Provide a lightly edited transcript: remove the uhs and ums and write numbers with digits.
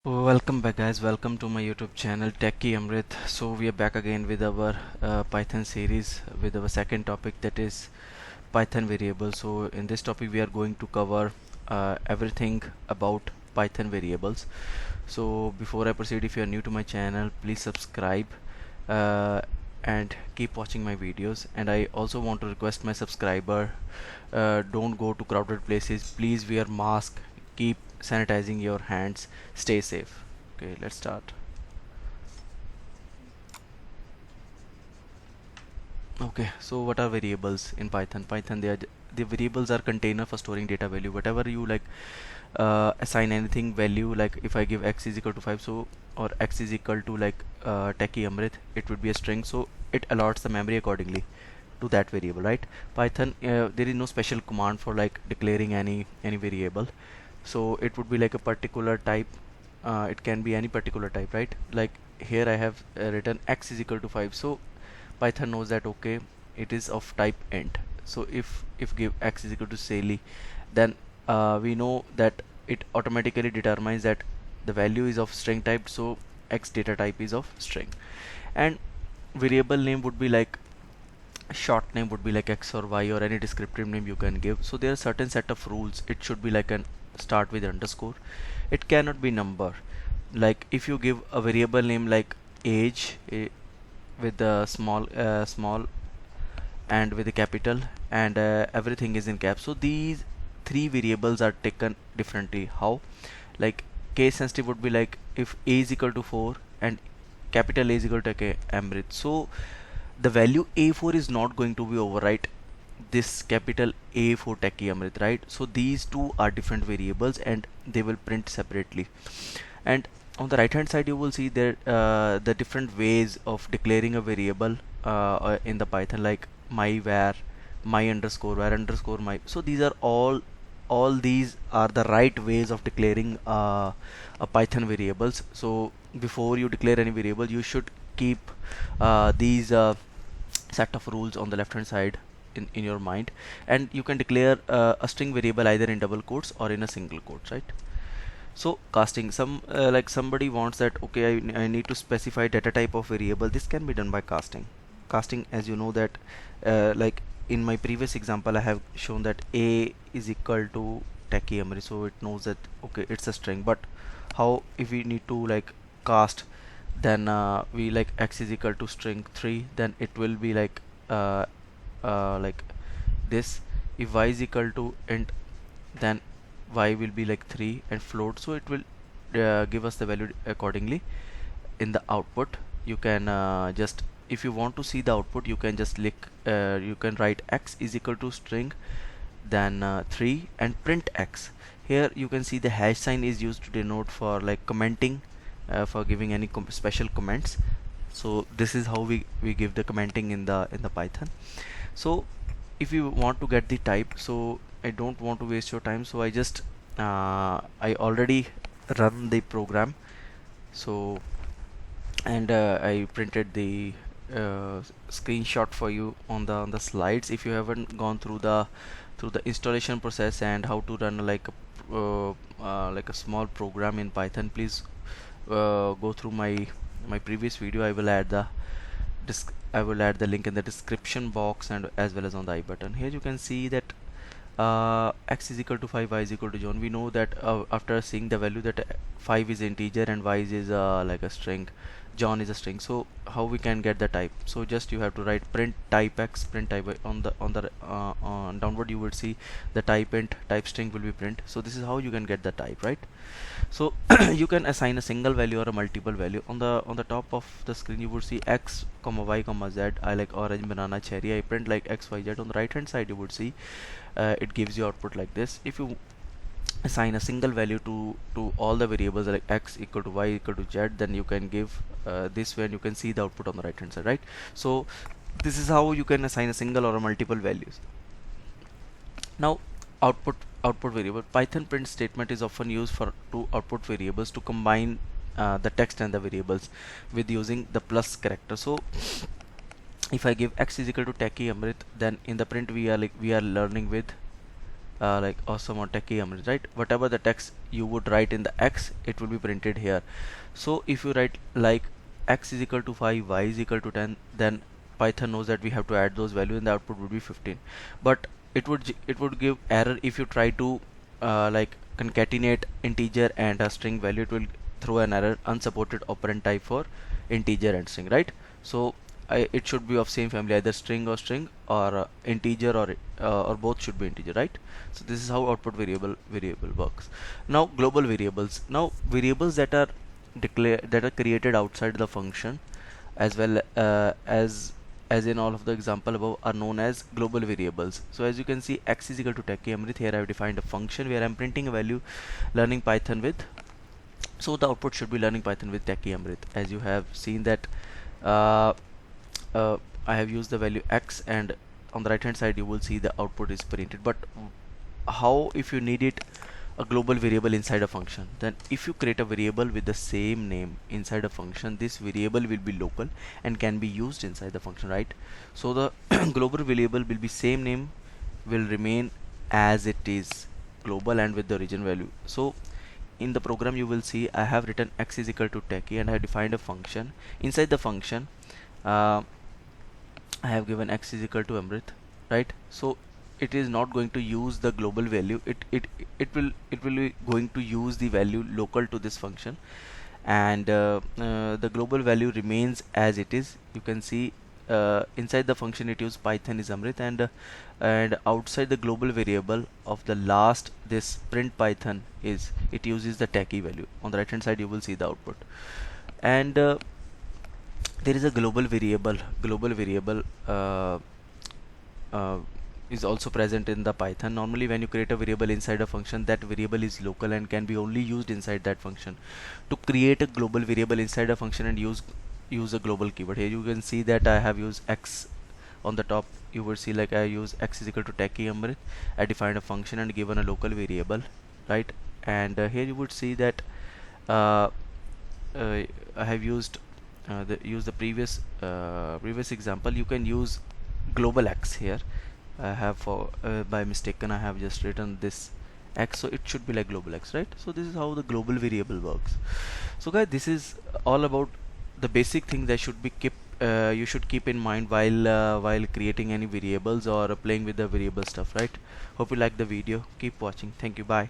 Welcome back guys, welcome to my YouTube channel Techie Amrit. So we are back again with our Python series with our second topic, that is Python variables. So in this topic we are going to cover everything about Python variables. So before I proceed, if you are new to my channel, please subscribe uh, and keep watching my videos. And I also want to request my subscriber, don't go to crowded places, please wear mask, keep sanitizing your hands, stay safe. Okay, let's start. Okay, so what are variables in Python? The variables are container for storing data value. Whatever you like, assign anything value, like if I give x is equal to 5, so or x is equal to like Techie Amrit, it would be a string, so it allots the memory accordingly to that variable, right? Python, there is no special command for like declaring any variable, so it would be like a particular type. It can be any particular type, right? Like here I have written x is equal to 5, so Python knows that okay, it is of type int. So if give x is equal to Sally, then we know that it automatically determines that the value is of string type, so x data type is of string. And variable name would be like, short name would be like x or y or any descriptive name you can give. So there are certain set of rules. It should be like an start with underscore. It cannot be number. Like if you give a variable name like age, with the small and with the capital, and everything is in caps, so these three variables are taken differently. How? Like case sensitive would be like if a is equal to 4 and capital A is equal to Amrit, so the value a4 is not going to be overwrite this capital A for Techie Amrit, right? So these two are different variables and they will print separately. And on the right hand side you will see there the different ways of declaring a variable in the Python, like my var, my underscore, var underscore my. So these are all these are the right ways of declaring a Python variables. So before you declare any variable, you should keep these set of rules on the left hand side in your mind, and you can declare a string variable either in double quotes or in a single quotes, right? So casting, like somebody wants that okay, I need to specify data type of variable. This can be done by casting, as you know that like in my previous example I have shown that a is equal to Techie Amrit, so it knows that okay, it's a string. But how if we need to like cast, then we like x is equal to string 3, then it will be uh, like this. If y is equal to int, then y will be like 3 and float, so it will give us the value accordingly in the output. You can just, if you want to see the output, you can just you can write x is equal to string, then 3 and print x. Here you can see the hash sign is used to denote for like commenting, for giving any special comments. So this is how we give the commenting in the Python. So if you want to get the type, so I don't want to waste your time, so I just I already run the program. So and I printed the screenshot for you on the slides. If you haven't gone through the installation process and how to run like a small program in Python, please go through my previous video. I will add the link in the description box and as well as on the I button. Here you can see that x is equal to 5, y is equal to John. We know that after seeing the value that 5 is integer and y is like a string, John is a string. So how we can get the type? So just you have to write print type x, print type y. On downward you will see the type int, type string will be print. So this is how you can get the type, right? So you can assign a single value or a multiple value. On the top of the screen you would see x comma y comma z. I like orange, banana, cherry. I print like x, y, z. On the right hand side you would see it gives you output like this. If you assign a single value to all the variables like x equal to y equal to z, then you can give this way and you can see the output on the right hand side, right? So this is how you can assign a single or a multiple values. Now output variable. Python print statement is often used for two output variables to combine the text and the variables with using the plus character. So if I give x is equal to Techie Amrit, then in the print we are learning with like awesome or techie Amrit, right? Whatever the text you would write in the X, it will be printed here. So if you write like X is equal to 5, Y is equal to 10, then Python knows that we have to add those values and the output would be 15. But it would give error if you try to like concatenate integer and a string value. It will throw an error, unsupported operand type for integer and string, right? So it should be of same family, either string or integer, or both should be integer, right? So this is how output variable works. Now global variables. Now variables that are created outside the function, as well as in all of the example above, are known as global variables. So as you can see, X is equal to techie Amrit. Here I have defined a function where I'm printing a value, learning Python with. So the output should be learning Python with techie Amrit. As you have seen that uh, I have used the value X, and on the right hand side you will see the output is printed. But how if you need it a global variable inside a function? Then if you create a variable with the same name inside a function, this variable will be local and can be used inside the function, right? So the global variable will be same name, will remain as it is, global and with the origin value. So in the program you will see I have written X is equal to techie, and I have defined a function. Inside the function I have given X is equal to Amrit, right? So it is not going to use the global value. It will be going to use the value local to this function, and the global value remains as it is. You can see inside the function it uses Python is Amrit, and outside the global variable of the last, this print Python, is it uses the techie value. On the right hand side you will see the output. And there is a global variable. Uh, is also present in the Python. Normally when you create a variable inside a function, that variable is local and can be only used inside that function. To create a global variable inside a function and use a global keyword, here you can see that I have used X. On the top you will see like I use X is equal to techie Amrit. I defined a function and given a local variable, right? And here you would see that I have used the previous example. You can use global X here. I have by mistaken I have just written this X, so it should be like global X, right? So this is how the global variable works. So guys, this is all about the basic things that should be you should keep in mind while creating any variables or playing with the variable stuff, right? Hope you like the video. Keep watching. Thank you. Bye.